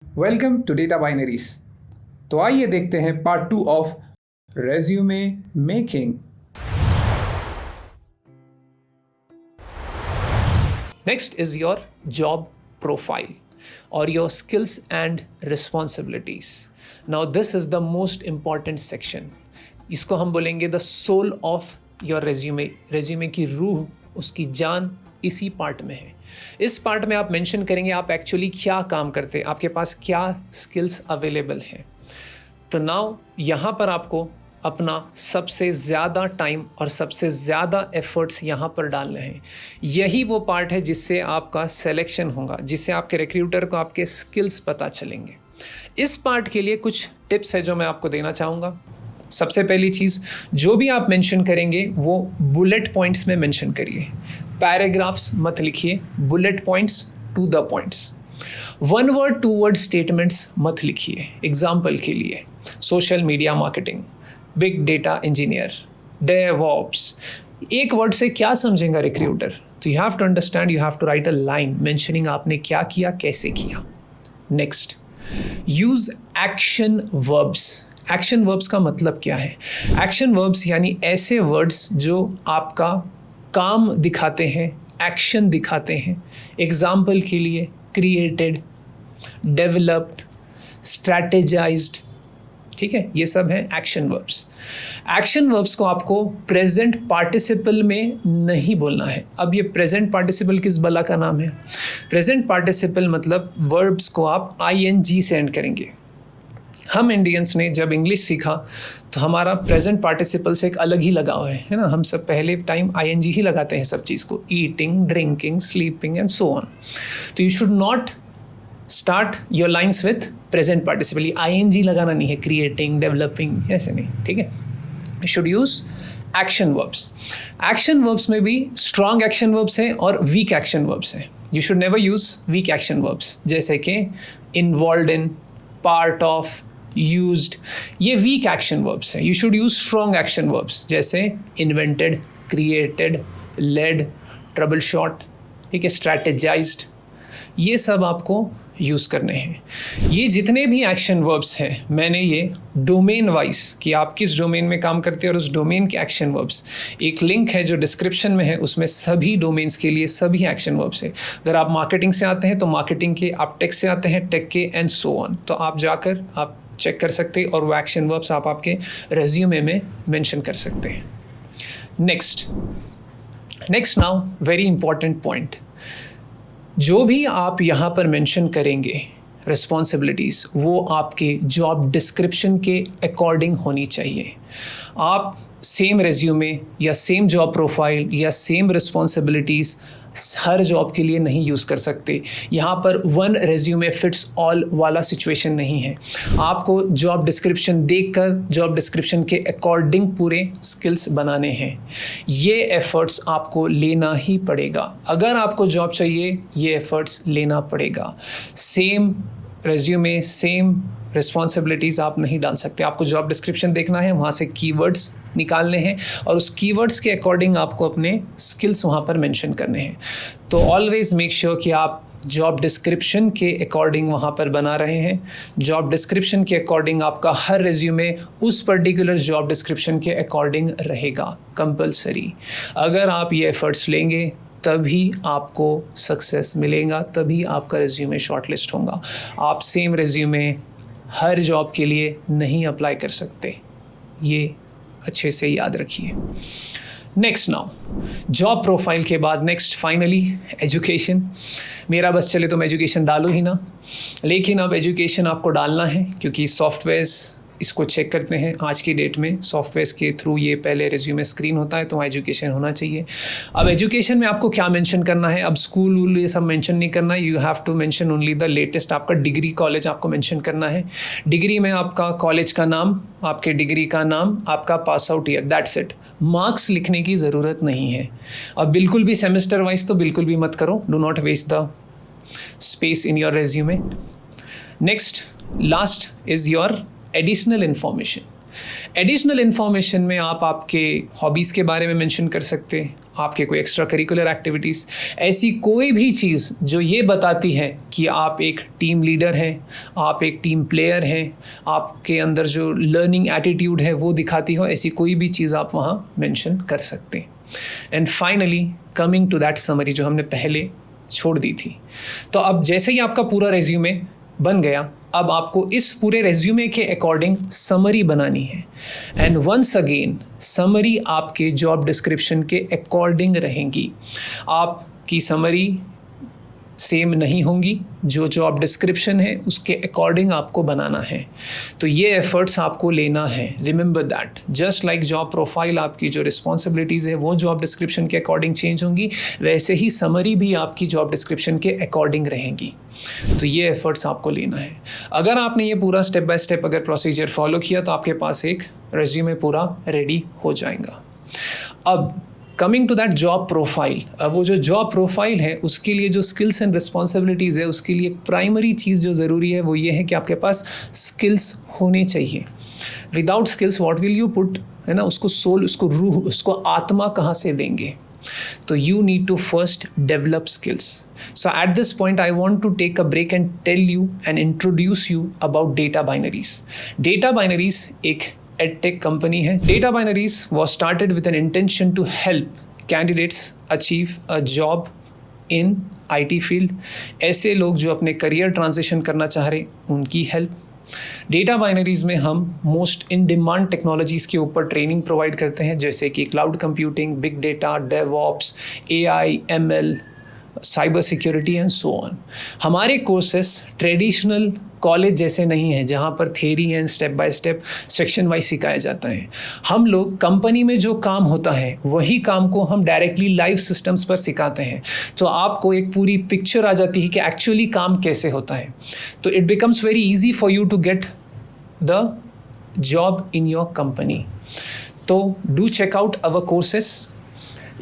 Welcome to data binaries. तो आइए देखते हैं part 2 of resume making. Next is your job profile or your skills and responsibilities. Now this is the most important section. इसको हम बोलेंगे the soul of your resume. resume की रूह, उसकी जान इसी पार्ट में है। इस पार्ट में आप मेंशन करेंगे आप एक्चुअली क्या काम करते हैं, आपके पास क्या स्किल्स अवेलेबल हैं। तो नाउ यहाँ पर आपको अपना सबसे ज़्यादा टाइम और सबसे ज़्यादा एफर्ट्स यहाँ पर डालने हैं। यही वो पार्ट है जिससे आपका सिलेक्शन होगा, जिससे आपके रिक्रूटर को आपके स्किल्स पता चलेंगे। इस पार्ट के लिए कुछ टिप्स है जो मैं आपको देना चाहूँगा। सबसे पहली चीज़, जो भी आप मेंशन करेंगे वो बुलेट पॉइंट्स में मेंशन करिए। पैराग्राफ्स मत लिखिए, bullet points, to the points. One word two word statements मत लिखिए। एग्जाम्पल के लिए social media marketing, big data engineer, DevOps. एक वर्ड से क्या समझेगा रिक्रूटर? तो you have to understand, you have to write a line mentioning आपने क्या किया, कैसे किया। Next, use action verbs. Action verbs का मतलब क्या है? एक्शन वर्ब्स यानी ऐसे वर्ड्स जो आपका काम दिखाते हैं, एक्शन दिखाते हैं। एग्जाम्पल के लिए क्रिएटेड, डेवलप्ड, स्ट्रैटेजाइज्ड, ठीक है, ये सब हैं एक्शन वर्ब्स। एक्शन वर्ब्स को आपको प्रेजेंट पार्टिसिपल में नहीं बोलना है। अब ये प्रेजेंट पार्टिसिपल किस बला का नाम है? प्रेजेंट पार्टिसिपल मतलब वर्ब्स को आप ING से एंड करेंगे। हम इंडियंस ने जब इंग्लिश सीखा तो हमारा प्रेजेंट पार्टिसिपल से एक अलग ही लगाव है ना। हम सब पहले टाइम ING ही लगाते हैं सब चीज़ को, eating, drinking, sleeping and so on. तो you should not start your lines with present participle. ING लगाना नहीं है, क्रिएटिंग, डेवलपिंग, ऐसे नहीं, ठीक है। You should use action verbs. Action verbs में भी स्ट्रॉन्ग एक्शन वर्ब्स हैं और वीक एक्शन वर्ब्स हैं। You should never use weak action verbs, जैसे कि involve in, part of, used, ये वीक एक्शन वर्ब्स हैं। You should use strong action verbs, जैसे invented, created, led, troubleshot, ठीक है, स्ट्रैटेजाइज्ड। ये सब आपको यूज़ करने हैं। ये जितने भी एक्शन वर्ब्स हैं, मैंने ये डोमेन वाइज कि आप किस डोमेन में काम करते हैं और उस डोमेन के एक्शन वर्ब्स, एक लिंक है जो डिस्क्रिप्शन में है, उसमें सभी डोमेन्स के लिए सभी एक्शन वर्ब्स है। अगर आप मार्केटिंग से आते हैं तो मार्केटिंग के, आप टेक से आते हैं टेक के, एंड सो ऑन। तो आप जाकर आप चेक कर सकते हैं और वो एक्शन वर्ब्स आप आपके रेज्यूमे में मेंशन कर सकते हैं। Next now very important point, जो भी आप यहाँ पर मेंशन करेंगे रिस्पॉन्सिबिलिटीज़, वो आपके जॉब डिस्क्रिप्शन के अकॉर्डिंग होनी चाहिए। आप सेम रेज्यूमे या सेम जॉब प्रोफाइल या सेम रिस्पॉन्सिबिलिटीज़ हर जॉब के लिए नहीं यूज़ कर सकते। यहाँ पर वन रेज्यूमे फिट्स ऑल वाला सिचुएशन नहीं है। आपको जॉब डिस्क्रिप्शन देखकर जॉब डिस्क्रिप्शन के अकॉर्डिंग पूरे स्किल्स बनाने हैं। ये एफर्ट्स आपको लेना ही पड़ेगा। अगर आपको जॉब चाहिए, ये एफर्ट्स लेना पड़ेगा। सेम रेज्यूमे, सेम रिस्पॉन्सिबिलिटीज़ आप नहीं डाल सकते। आपको जॉब डिस्क्रिप्शन देखना है, वहाँ से कीवर्ड्स निकालने हैं और उस कीवर्ड्स के अकॉर्डिंग आपको अपने स्किल्स वहाँ पर मेंशन करने हैं। तो ऑलवेज मेक श्योर कि आप जॉब डिस्क्रिप्शन के अकॉर्डिंग वहाँ पर बना रहे हैं। जॉब डिस्क्रिप्शन के अकॉर्डिंग आपका हर रेज्यूमे उस पर्टिकुलर जॉब डिस्क्रिप्शन के अकॉर्डिंग रहेगा, कंपलसरी। अगर आप ये एफर्ट्स लेंगे तभी आपको सक्सेस मिलेगा, तभी आपका रेज्यूमे शॉर्टलिस्ट होगा। आप सेम रेज्यूमे हर जॉब के लिए नहीं अप्लाई कर सकते, ये अच्छे से याद रखिए। नेक्स्ट नाउ, जॉब प्रोफाइल के बाद नेक्स्ट फाइनली एजुकेशन। मेरा बस चले तो मैं एजुकेशन डालूँ ही ना, लेकिन अब एजुकेशन आपको डालना है क्योंकि सॉफ्टवेयर्स इसको चेक करते हैं। आज की डेट में सॉफ्टवेयर्स के थ्रू ये पहले रिज्यूमे स्क्रीन होता है, तो वहाँ एजुकेशन होना चाहिए। अब एजुकेशन में आपको क्या मेंशन करना है? अब स्कूल वूल ये सब मेंशन नहीं करना, you have to mention only the latest. आपका डिग्री कॉलेज आपको मेंशन करना है। डिग्री में आपका कॉलेज का नाम, आपके डिग्री का नाम, आपका pass out year, that's it. Marks लिखने की ज़रूरत नहीं है। अब बिल्कुल भी सेमेस्टर वाइज तो बिल्कुल भी मत करो, do not waste the space in your resume. Next, last is your additional information. Additional information में आप आपके हॉबीज़ के बारे में मेंशन कर सकते हैं, आपके कोई एक्स्ट्रा करिकुलर एक्टिविटीज़, ऐसी कोई भी चीज़ जो ये बताती है कि आप एक टीम लीडर हैं, आप एक टीम प्लेयर हैं, आपके अंदर जो लर्निंग एटीट्यूड है वो दिखाती हो, ऐसी कोई भी चीज़ आप वहाँ मेंशन कर सकते हैं। And finally coming to that summary जो हमने पहले छोड़ दी थी। तो अब जैसे ही आपका पूरा रेज्यूमे बन गया, अब आपको इस पूरे रेज्यूमे के अकॉर्डिंग समरी बनानी है। एंड वंस अगेन समरी आपके जॉब डिस्क्रिप्शन के अकॉर्डिंग रहेंगी। आपकी समरी सेम नहीं होंगी, जो जॉब डिस्क्रिप्शन है उसके अकॉर्डिंग आपको बनाना है। तो ये एफर्ट्स आपको लेना है। Remember that just like job profile, आपकी जो रिस्पॉन्सिबिलिटीज़ है वो जॉब डिस्क्रिप्शन के अकॉर्डिंग चेंज होंगी, वैसे ही समरी भी आपकी जॉब डिस्क्रिप्शन के अकॉर्डिंग रहेंगी। तो ये एफर्ट्स आपको लेना है। अगर आपने ये पूरा स्टेप बाय स्टेप अगर प्रोसीजर फॉलो किया तो आपके पास एक रेज्यूमे पूरा रेडी हो जाएगा। अब coming to that job profile, अब वो जो जॉब प्रोफाइल है उसके लिए जो स्किल्स एंड रिस्पॉन्सिबिलिटीज़ है उसके लिए प्राइमरी चीज़ जो ज़रूरी है वो ये है कि आपके पास स्किल्स होने चाहिए। Without skills what will you put, है ना, उसको सोल, उसको रूह, उसको आत्मा कहाँ से देंगे? तो you need to first develop skills. So at this point I want to take a break and tell you and introduce you about Data Binaries. Data Binaries एक edtech company है। Data Binaries was started with an intention to help candidates achieve a job in IT field। ऐसे लोग जो अपने career transition करना चाह रहे उनकी हेल्प। डेटा बाइनरीज में हम मोस्ट इन डिमांड टेक्नोलॉजीज़ के ऊपर ट्रेनिंग प्रोवाइड करते हैं, जैसे कि cloud computing, big data, DevOps, AI, ML, cyber security and so on. हमारे कोर्सेस ट्रेडिशनल कॉलेज जैसे नहीं हैं जहाँ पर theory and step by step section wise सिखाया जाता है। हम लोग कंपनी में जो काम होता है वही काम को हम डायरेक्टली लाइव सिस्टम्स पर सिखाते हैं, तो आपको एक पूरी पिक्चर आ जाती है कि एक्चुअली काम कैसे होता है। तो it becomes very easy for you to get the job in your company. तो do check out our courses.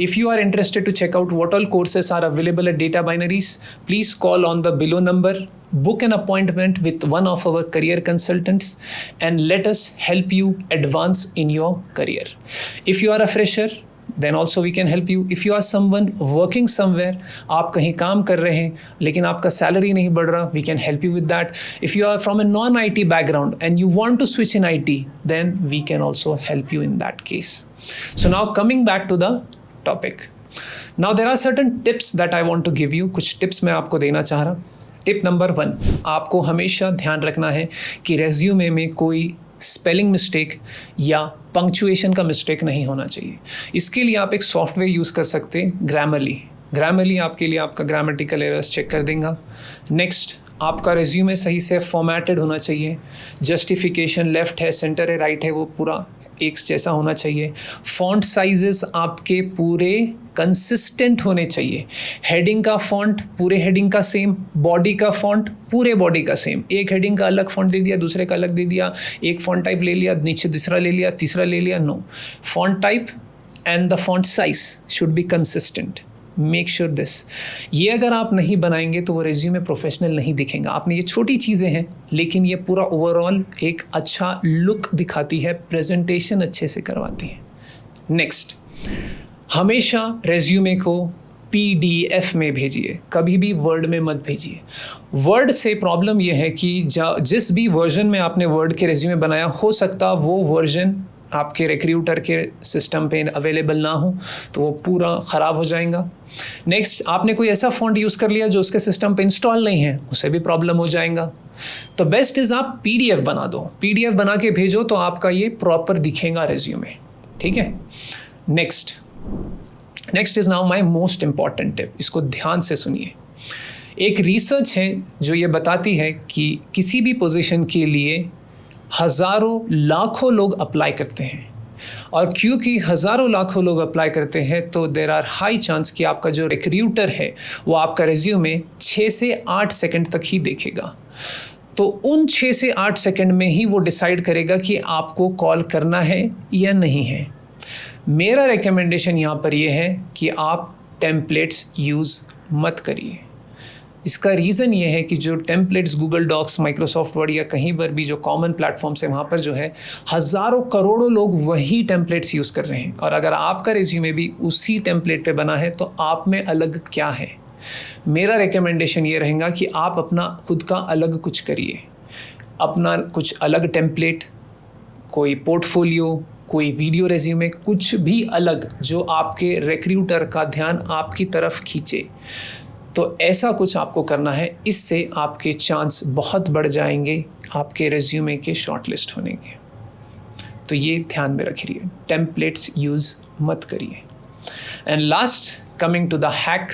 If you are interested to check out what all courses are available at Data Binaries, please call on the below number, book an appointment with one of our career consultants and let us help you advance in your career. If you are a fresher, then also we can help you. If you are someone working somewhere, आप कहीं काम कर रहे हैं लेकिन आपका salary नहीं बढ़ रहा, we can help you with that. If you are from a non-IT background and you want to switch in IT, then we can also help you in that case. So now coming back to the topic. Now there are certain tips that I want to give you. कुछ tips मैं आपको देना चाह रहा। Tip number 1, आपको हमेशा ध्यान रखना है कि रेज्यूमे में कोई स्पेलिंग मिस्टेक या पंक्चुएशन का मिस्टेक नहीं होना चाहिए। इसके लिए आप एक सॉफ्टवेयर यूज़ कर सकते हैं, ग्रामरली आपके लिए आपका ग्रामेटिकल एरर्स चेक कर देगा। नेक्स्ट, आपका रेज्यूमे सही से फॉर्मेटेड होना चाहिए। जस्टिफिकेशन लेफ्ट है, सेंटर है, राइट है, वो पूरा एक जैसा होना चाहिए। फॉन्ट साइजेस आपके पूरे कंसिस्टेंट होने चाहिए। हेडिंग का फॉन्ट पूरे हेडिंग का सेम, बॉडी का फॉन्ट पूरे बॉडी का सेम। एक हेडिंग का अलग फॉन्ट दे दिया, दूसरे का अलग दे दिया, एक फॉन्ट टाइप ले लिया, नीचे दूसरा ले लिया, तीसरा ले लिया, no. Font type and the font size should be consistent. Make sure this. ये अगर आप नहीं बनाएंगे तो वो रेज्यूमे प्रोफेशनल नहीं दिखेगा। आपने ये छोटी चीज़ें हैं लेकिन ये पूरा ओवरऑल एक अच्छा लुक दिखाती है, प्रेजेंटेशन अच्छे से करवाती है। नेक्स्ट, हमेशा रेज्यूमे को PDF में भेजिए, कभी भी वर्ड में मत भेजिए। वर्ड से प्रॉब्लम ये है कि जिस भी वर्जन में आपने वर्ड के रेज्यूमे बनाया, हो सकता वो वर्जन आपके रिक्रूटर के सिस्टम पे अवेलेबल ना हो, तो वो पूरा ख़राब हो जाएगा। नेक्स्ट, आपने कोई ऐसा फॉन्ट यूज़ कर लिया जो उसके सिस्टम पे इंस्टॉल नहीं है, उससे भी प्रॉब्लम हो जाएगा। तो बेस्ट इज़ आप PDF बना दो, PDF बना के भेजो तो आपका ये प्रॉपर दिखेगा रेज्यूमे, ठीक है। Next is now my most important tip, इसको ध्यान से सुनिए। एक रिसर्च है जो ये बताती है कि किसी भी पोजीशन के लिए हज़ारों लाखों लोग अप्लाई करते हैं, और क्योंकि हज़ारों लाखों लोग अप्लाई करते हैं तो देर आर हाई चांस कि आपका जो रिक्रूटर है वो आपका रेज्यूमे 6 से 8 सेकंड तक ही देखेगा। तो उन 6 से 8 सेकंड में ही वो डिसाइड करेगा कि आपको कॉल करना है या नहीं है। मेरा रिकमेंडेशन यहाँ पर ये है कि आप टेम्पलेट्स यूज़ मत करिए। इसका रीज़न ये है कि जो templates Google Docs, Microsoft Word या कहीं पर भी जो कॉमन प्लेटफॉर्म्स है वहाँ पर जो है हज़ारों करोड़ों लोग वही टेम्पलेट्स यूज़ कर रहे हैं, और अगर आपका रिज्यूमे भी उसी टेम्पलेट पे बना है तो आप में अलग क्या है? मेरा रिकमेंडेशन ये रहेगा कि आप अपना खुद का अलग कुछ करिए, अपना कुछ अलग टेम्पलेट, कोई पोर्टफोलियो, कोई वीडियो रेज्यूमे, कुछ भी अलग जो आपके रिक्रूटर का ध्यान आपकी तरफ खींचे। तो ऐसा कुछ आपको करना है, इससे आपके चांस बहुत बढ़ जाएंगे आपके रेज्यूमे के शॉर्टलिस्ट होने के। तो ये ध्यान में रखिए, टेम्पलेट्स यूज़ मत करिए। And last, coming to the hack,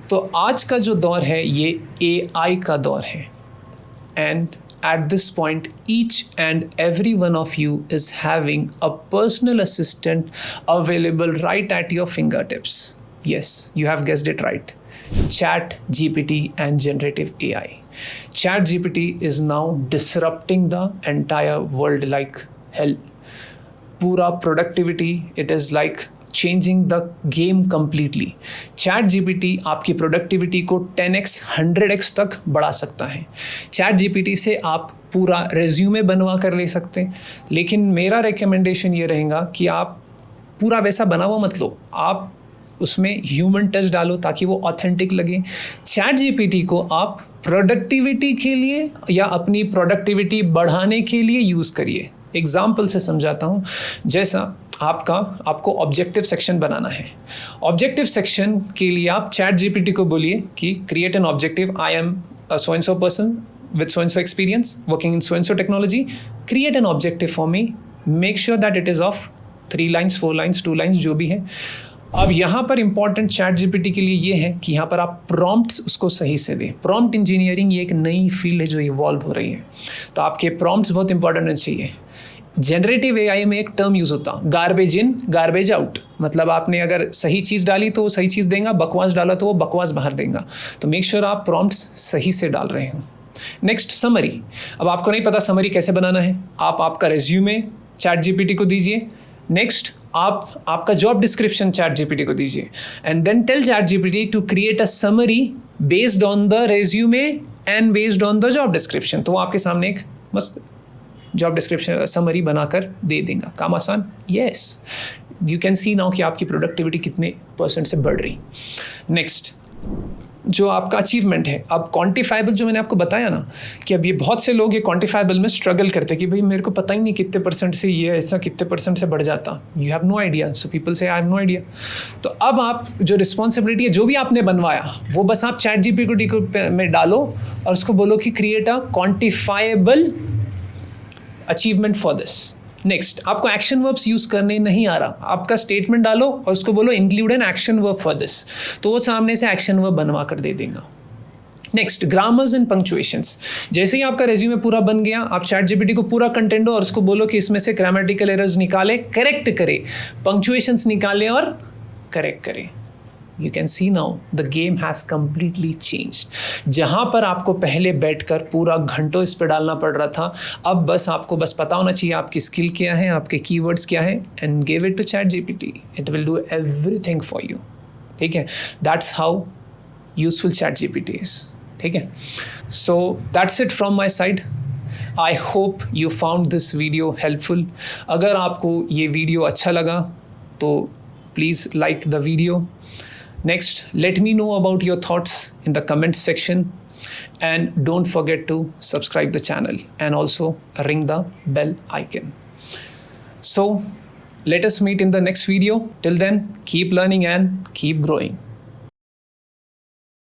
तो आज का जो दौर है ये AI का दौर है, and at this point each and every one of you is having a personal assistant available right at your fingertips. Yes, you have guessed it right. ChatGPT and generative AI. ChatGPT is now disrupting the entire world like hell. Pura productivity, it is like changing the game completely. ChatGPT आपकी productivity को 10x 100x तक बढ़ा सकता है। ChatGPT से आप पूरा resume बनवा कर ले सकते हैं, लेकिन मेरा रिकमेंडेशन ये रहेगा कि आप पूरा वैसा बना हुआ मत लो, आप उसमें ह्यूमन टच डालो ताकि वो ऑथेंटिक लगे। ChatGPT को आप प्रोडक्टिविटी के लिए या अपनी प्रोडक्टिविटी बढ़ाने के लिए यूज़ करिए। एग्जाम्पल से समझाता हूँ, जैसा आपको ऑब्जेक्टिव सेक्शन बनाना है। ऑब्जेक्टिव सेक्शन के लिए आप ChatGPT को बोलिए कि create an objective, I am a so and so person with so and so experience working in so and so technology, create an objective for me, make sure that it is of 3 lines 4 lines 2 lines जो भी है। अब यहाँ पर important ChatGPT के लिए ये है कि यहाँ पर आप प्रॉम्प्ट्स उसको सही से दें। प्रॉम्प्ट इंजीनियरिंग ये एक नई फील्ड है जो इवॉल्व हो रही है, तो आपके प्रॉम्प्ट्स बहुत इंपॉर्टेंट होने चाहिए। जनरेटिव AI में एक टर्म यूज़ होता, गार्बेज इन गार्बेज आउट, मतलब आपने अगर सही चीज़ डाली तो वो सही चीज़ देगा, बकवास डाला तो वो बकवास बाहर देगा। तो मेक श्योर आप प्रॉम्प्ट्स सही से डाल रहे हो। Next, summary. अब आपको नहीं पता समरी कैसे बनाना है, आप आपका रेज्यूमे ChatGPT को दीजिए। नेक्स्ट, आप आपका जॉब डिस्क्रिप्शन ChatGPT को दीजिए, and then tell ChatGPT to create a summary based on the resume and based on the job description. तो वो आपके सामने एक मस्त जॉब डिस्क्रिप्शन समरी बनाकर दे देगा। काम आसान? Yes, you can see now कि आपकी प्रोडक्टिविटी कितने % से बढ़ रही। नेक्स्ट, जो आपका अचीवमेंट है, अब क्वांटिफाइबल, जो मैंने आपको बताया ना कि अब ये बहुत से लोग ये क्वांटिफाइबल में स्ट्रगल करते हैं कि भाई मेरे को पता ही नहीं कितने % से ये ऐसा कितने % से बढ़ जाता, you have no idea. So people से आई हैव नो आइडिया। तो अब आप जो रिस्पॉन्सिबिलिटी है, जो भी आपने बनवाया, वो बस आप ChatGPT में डालो और उसको बोलो कि create a quantifiable achievement for this. Next, आपको एक्शन वर्ब्स यूज़ करने नहीं आ रहा, आपका स्टेटमेंट डालो और उसको बोलो include an action verb for this, तो वो सामने से एक्शन वर्ब बनवा कर दे देगा। Next, grammars and punctuations. जैसे ही आपका रेज्यूमे पूरा बन गया, आप ChatGPT को पूरा कंटेंट दो और उसको बोलो कि इसमें से ग्रामेटिकल एरर्स निकाले, करेक्ट करे, पंक्चुएशंस निकाले और करेक्ट करे। You can see now the game has completely changed. जहाँ पर आपको पहले बैठकर पूरा घंटों इस पर डालना पड़ रहा था, अब बस आपको बस पता होना चाहिए आपकी स्किल क्या है, आपके कीवर्ड्स क्या है, and give it to ChatGPT. It will do everything for you. ठीक है? That's how useful ChatGPT is. ठीक है? So that's it from my side. I hope you found this video helpful. अगर आपको ये वीडियो अच्छा लगा तो please like the video. Next, let me know about your thoughts in the comments section, and don't forget to subscribe the channel and also ring the bell icon. So let us meet in the next video. Till then, keep learning and keep growing.